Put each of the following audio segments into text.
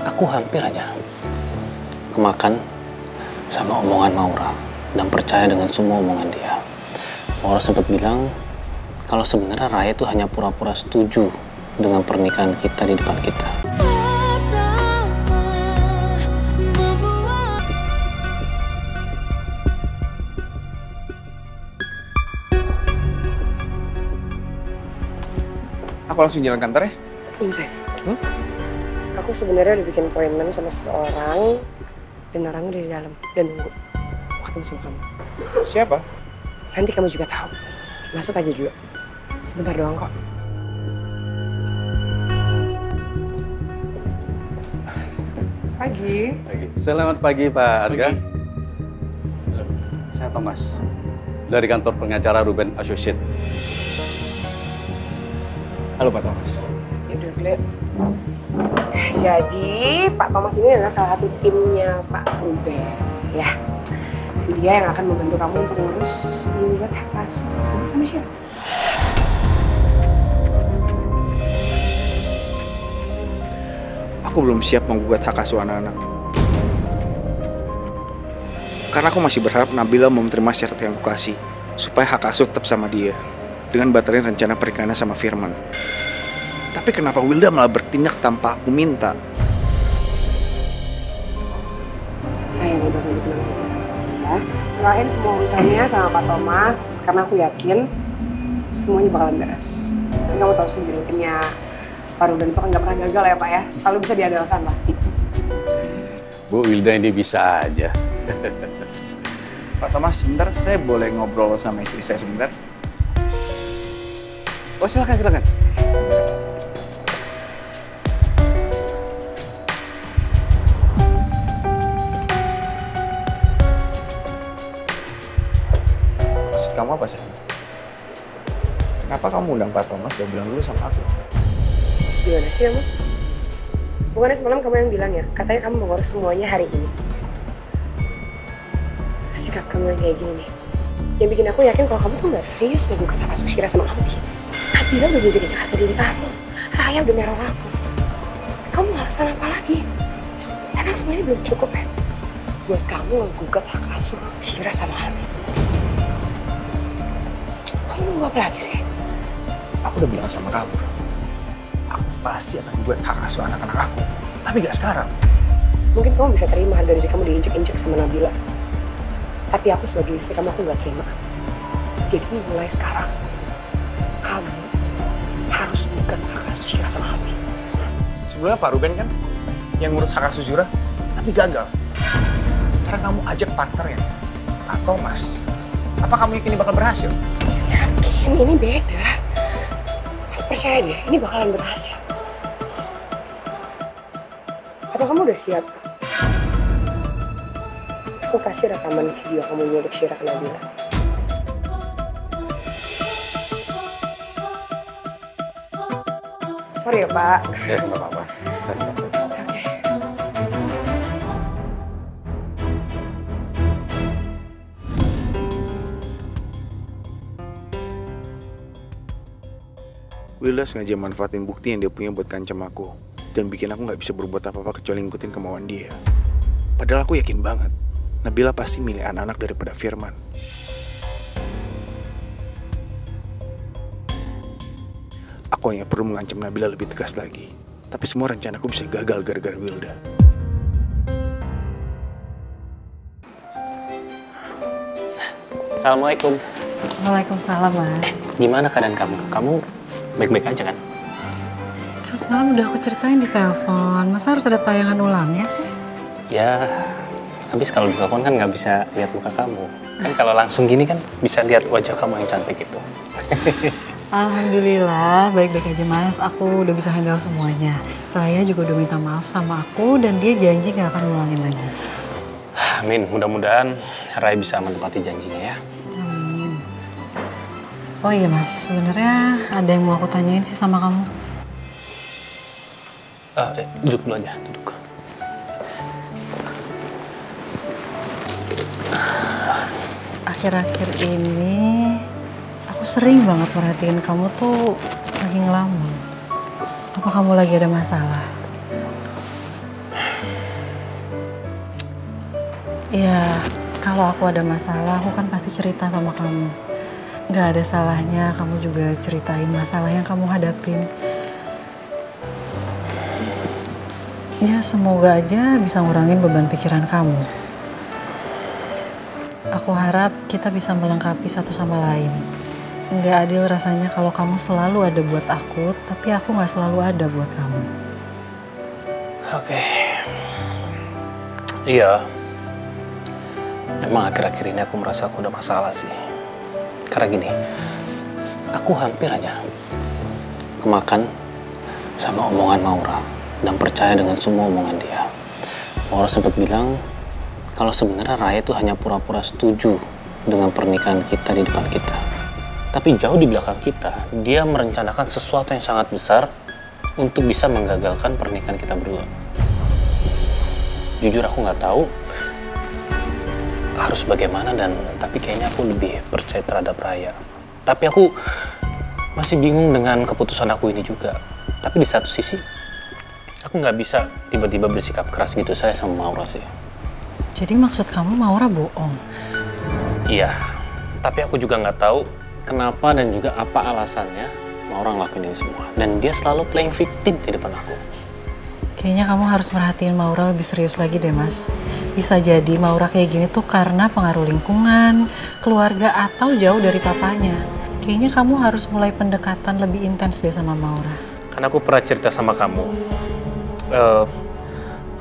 aku hampir aja kemakan sama omongan Maura dan percaya dengan semua omongan dia. Maura sempat bilang kalau sebenarnya Raya itu hanya pura-pura setuju dengan pernikahan kita di depan kita. Aku langsung jalan kantor ya? Tunggu saya. Aku sebenarnya udah bikin appointment sama seseorang dan orangnya udah di dalam dan nunggu ketemu sama kamu. Siapa? Nanti kamu juga tahu. Masuk aja dulu. Sebentar doang kok. Pagi. Selamat pagi Pak Arga. Saya Thomas dari kantor pengacara Ruben Associate. Halo Pak Thomas. Ya udah, Gle. Jadi Pak Thomas ini adalah salah satu timnya Pak Ruben, ya. Dia yang akan membantu kamu untuk ngurus menggugat hak asuh kamu sama siapa? Aku belum siap menggugat hak asuh anak-anak. Karena aku masih berharap Nabila mau menerima syarat yang aku kasih supaya hak asuh tetap sama dia dengan batalin rencana pernikahannya sama Firman. Tapi kenapa Wilda malah bertindak tanpa aku minta? Saya yang udah tenang aja, ya. Serahin semua urusannya sama Pak Thomas, karena aku yakin semuanya bakalan beres. Dan kamu tahu sendiri, timnya Pak Ruben itu kan nggak pernah gagal ya Pak ya, selalu bisa diandalkan lah. Bu Wilda ini bisa aja. Pak Thomas, sebentar saya boleh ngobrol sama istri saya sebentar? Oh silakan. Maksud kamu apa sih? Kenapa kamu undang Pak Thomas gak bilang dulu sama aku? Gimana sih kamu? Bukannya semalam kamu yang bilang ya, katanya kamu mau ngurus semuanya hari ini. Sikap kamu yang kayak gini nih, yang bikin aku yakin kalau kamu tuh gak serius mau gugat hak asuh Syira sama Abi. Nabila udah menjaga harga diri kamu, Raya udah neror aku. Kamu alasan apa lagi? Emang semuanya belum cukup ya? Buat kamu ngegugat hak asuh Syira sama Abi. Kamu nunggu apa lagi sih? Aku udah bilang sama kamu, aku pasti akan buat hak asuh anak-anak aku. Tapi gak sekarang. Mungkin kamu bisa terima harga diri kamu diinjek-injek sama Nabila. Tapi aku sebagai istri kamu, aku gak terima. Jadi mulai sekarang, kamu harus bukan hak asuh Syira sama Abi. Sebelumnya Pak Ruben kan yang ngurus hak asuh Syira, tapi gagal. Sekarang kamu ajak partnernya, Pak Thomas. Apa kamu yakin ini bakal berhasil? Yakin, ini beda. Mas percaya deh, ini bakalan berhasil. Atau kamu udah siap? Aku kasih rekaman video kamu nyulik Syira ke Nabila. Sorry ya Pak. Ya nggak apa-apa. Oke. Wilda sengaja manfaatin bukti yang dia punya buat ngancam aku dan bikin aku nggak bisa berbuat apa-apa kecuali ngikutin kemauan dia. Padahal aku yakin banget Nabila pasti milih anak-anak daripada Firman. Aku hanya perlu mengancam Nabila lebih tegas lagi. Tapi semua rencanaku bisa gagal gara-gara Wilda. Assalamualaikum. Waalaikumsalam, Mas. Gimana keadaan kamu? Kamu baik-baik aja kan? Kan semalam udah aku ceritain di telepon. Masa harus ada tayangan ulangnya sih? Ya, habis kalau di telepon kan nggak bisa lihat muka kamu. Kan kalau langsung gini kan bisa lihat wajah kamu yang cantik itu. Alhamdulillah, baik-baik aja Mas. Aku udah bisa handle semuanya. Raya juga udah minta maaf sama aku dan dia janji gak akan ulangin lagi. Amin, mudah-mudahan Raya bisa menepati janjinya ya. Amin. Oh iya Mas, sebenarnya ada yang mau aku tanyain sih sama kamu. Duduk dulu aja, duduk. Akhir-akhir ini aku sering banget merhatiin kamu tuh lagi ngelamun. Apa kamu lagi ada masalah? Ya, kalau aku ada masalah, aku kan pasti cerita sama kamu. Gak ada salahnya kamu juga ceritain masalah yang kamu hadapin. Ya, semoga aja bisa ngurangin beban pikiran kamu. Aku harap kita bisa melengkapi satu sama lain. Nggak adil rasanya kalau kamu selalu ada buat aku, tapi aku nggak selalu ada buat kamu. Oke. Iya. Emang akhir-akhir ini aku merasa aku udah masalah sih. Karena gini, aku hampir aja kemakan sama omongan Maura dan percaya dengan semua omongan dia. Maura sempat bilang kalau sebenarnya Raya itu hanya pura-pura setuju dengan pernikahan kita di depan kita. Tapi jauh di belakang kita, dia merencanakan sesuatu yang sangat besar untuk bisa menggagalkan pernikahan kita berdua. Jujur aku nggak tahu harus bagaimana, tapi kayaknya aku lebih percaya terhadap Raya. Tapi aku masih bingung dengan keputusan aku ini juga. Tapi di satu sisi, aku nggak bisa tiba-tiba bersikap keras gitu saya sama Maura sih. Jadi maksud kamu Maura bohong? Iya, tapi aku juga nggak tahu kenapa dan juga apa alasannya Maura ngelakuin ini semua. Dan dia selalu playing victim di depan aku. Kayaknya kamu harus merhatiin Maura lebih serius lagi deh, Mas. Bisa jadi Maura kayak gini tuh karena pengaruh lingkungan, keluarga, atau jauh dari papanya. Kayaknya kamu harus mulai pendekatan lebih intens deh sama Maura. Karena aku pernah cerita sama kamu,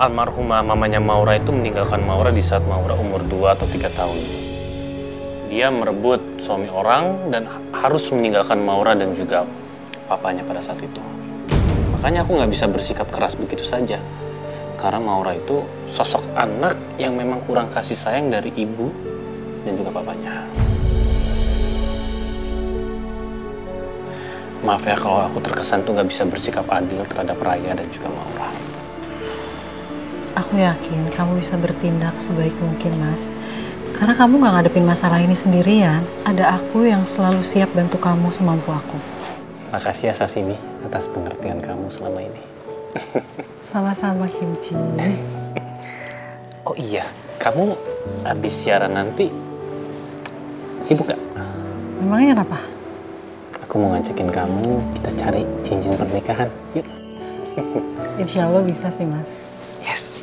almarhumah mamanya Maura itu meninggalkan Maura di saat Maura umur 2 atau 3 tahun. Dia merebut suami orang dan harus meninggalkan Maura dan juga papanya pada saat itu. Makanya aku nggak bisa bersikap keras begitu saja. Karena Maura itu sosok anak yang memang kurang kasih sayang dari ibu dan juga papanya. Maaf ya kalau aku terkesan tuh nggak bisa bersikap adil terhadap Raya dan juga Maura. Aku yakin kamu bisa bertindak sebaik mungkin, Mas. Karena kamu gak ngadepin masalah ini sendirian. Ada aku yang selalu siap bantu kamu semampu aku. Makasih ya Sashimi atas pengertian kamu selama ini. Sama-sama, Kimchi. Oh iya, kamu habis siaran nanti sibuk gak? Emangnya kenapa? Aku mau ngajakin kamu, kita cari cincin pernikahan. Yuk. Insya Allah bisa sih, Mas. Yes.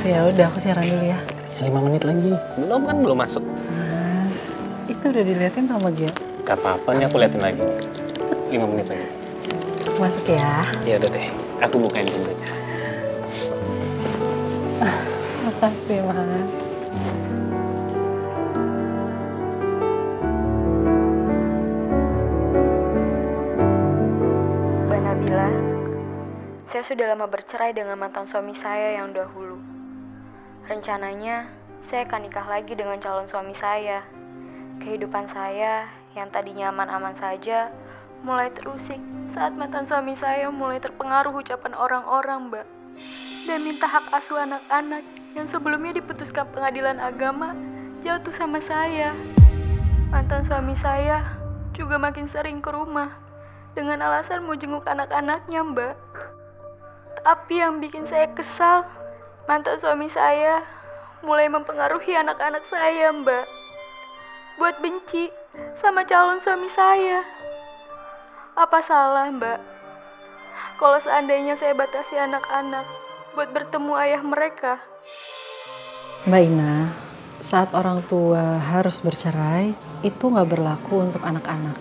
Ya udah, aku siaran dulu ya. 5 menit lagi. Belum kan, belum masuk. Mas, itu udah diliatin sama Gia. Gak apa-apa, nih aku liatin lagi. 5 menit lagi. Aku masuk ya. Ya udah deh, aku bukain pintunya. Makasih, Mas. Mbak Nabila, saya sudah lama bercerai dengan mantan suami saya yang dahulu. Rencananya, saya akan nikah lagi dengan calon suami saya. Kehidupan saya yang tadinya aman-aman saja, mulai terusik saat mantan suami saya mulai terpengaruh ucapan orang-orang, Mbak. Dan minta hak asuh anak-anak yang sebelumnya diputuskan pengadilan agama jatuh sama saya. Mantan suami saya juga makin sering ke rumah dengan alasan mau jenguk anak-anaknya, Mbak. Tapi yang bikin saya kesal, mantan suami saya mulai mempengaruhi anak-anak saya, Mbak, buat benci sama calon suami saya. Apa salah, Mbak, kalau seandainya saya batasi anak-anak buat bertemu ayah mereka? Mbak Ina, saat orang tua harus bercerai, itu nggak berlaku untuk anak-anak.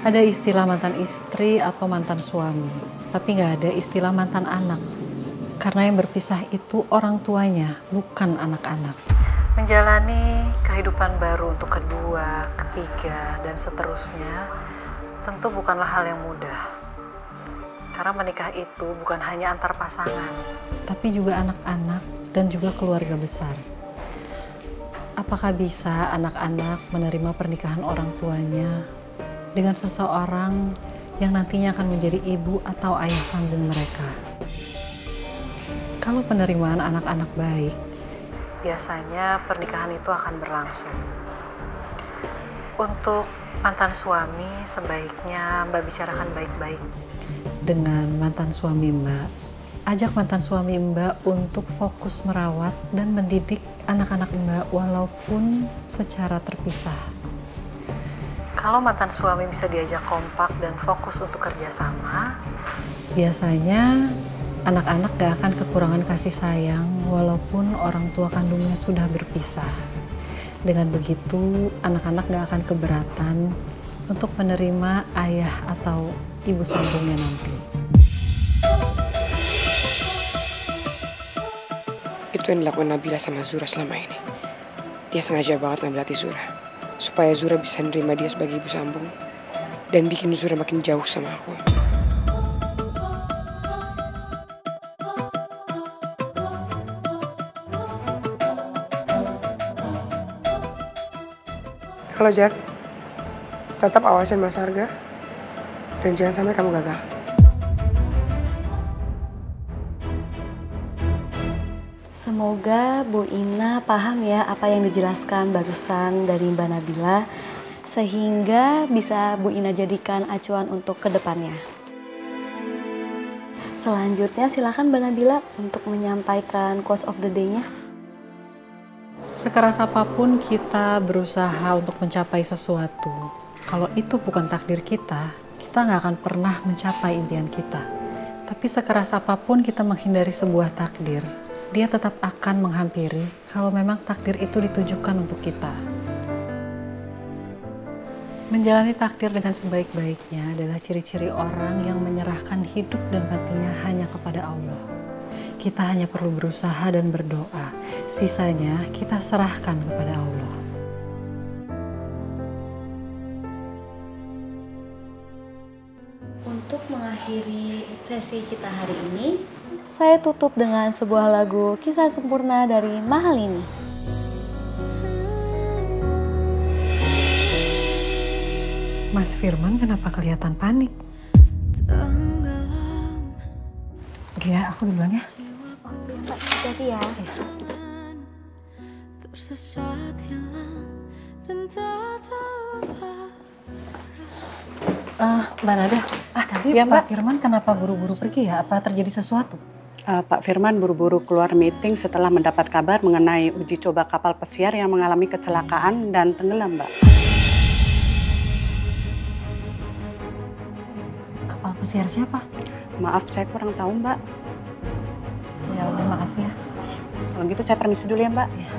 Ada istilah mantan istri atau mantan suami, tapi nggak ada istilah mantan anak. Karena yang berpisah itu orang tuanya, bukan anak-anak. Menjalani kehidupan baru untuk kedua, ketiga, dan seterusnya tentu bukanlah hal yang mudah. Karena menikah itu bukan hanya antar pasangan, tapi juga anak-anak dan juga keluarga besar. Apakah bisa anak-anak menerima pernikahan orang tuanya dengan seseorang yang nantinya akan menjadi ibu atau ayah kandung mereka? Kalau penerimaan anak-anak baik, biasanya pernikahan itu akan berlangsung. Untuk mantan suami, sebaiknya Mbak bicarakan baik-baik dengan mantan suami Mbak ajak mantan suami Mbak untuk fokus merawat dan mendidik anak-anak Mbak walaupun secara terpisah. Kalau mantan suami bisa diajak kompak dan fokus untuk kerjasama, biasanya anak-anak gak akan kekurangan kasih sayang walaupun orang tua kandungnya sudah berpisah. Dengan begitu, anak-anak gak akan keberatan untuk menerima ayah atau ibu sambungnya nanti. Itu yang dilakukan Nabila sama Zura selama ini. Dia sengaja banget ngambil hati Zura, supaya Zura bisa nerima dia sebagai ibu sambung dan bikin Zura makin jauh sama aku. Halo Jar, tetap awasin Mas Arga dan jangan sampai kamu gagal. Semoga Bu Ina paham ya apa yang dijelaskan barusan dari Mbak Nabila, sehingga bisa Bu Ina jadikan acuan untuk kedepannya. Selanjutnya silakan Mbak Nabila untuk menyampaikan quotes of the day-nya. Sekeras apapun kita berusaha untuk mencapai sesuatu, kalau itu bukan takdir kita nggak akan pernah mencapai impian kita. Tapi sekeras apapun kita menghindari sebuah takdir, dia tetap akan menghampiri kalau memang takdir itu ditujukan untuk kita. Menjalani takdir dengan sebaik-baiknya adalah ciri-ciri orang yang menyerahkan hidup dan matinya hanya kepada Allah. Kita hanya perlu berusaha dan berdoa, sisanya kita serahkan kepada Allah. Untuk mengakhiri sesi kita hari ini, saya tutup dengan sebuah lagu Kisah Sempurna dari Mahalini. Mas Firman kenapa kelihatan panik? Iya, aku duluan ya. Jadi ya. Mbak Nada, tadi ya, Pak Firman kenapa buru-buru pergi ya? Apa terjadi sesuatu? Pak Firman buru-buru keluar meeting setelah mendapat kabar mengenai uji coba kapal pesiar yang mengalami kecelakaan dan tenggelam, Mbak. Kapal pesiar siapa? Maaf, saya kurang tahu, Mbak. Ya udah, makasih ya. Kalau gitu saya permisi dulu ya, Mbak. Ya.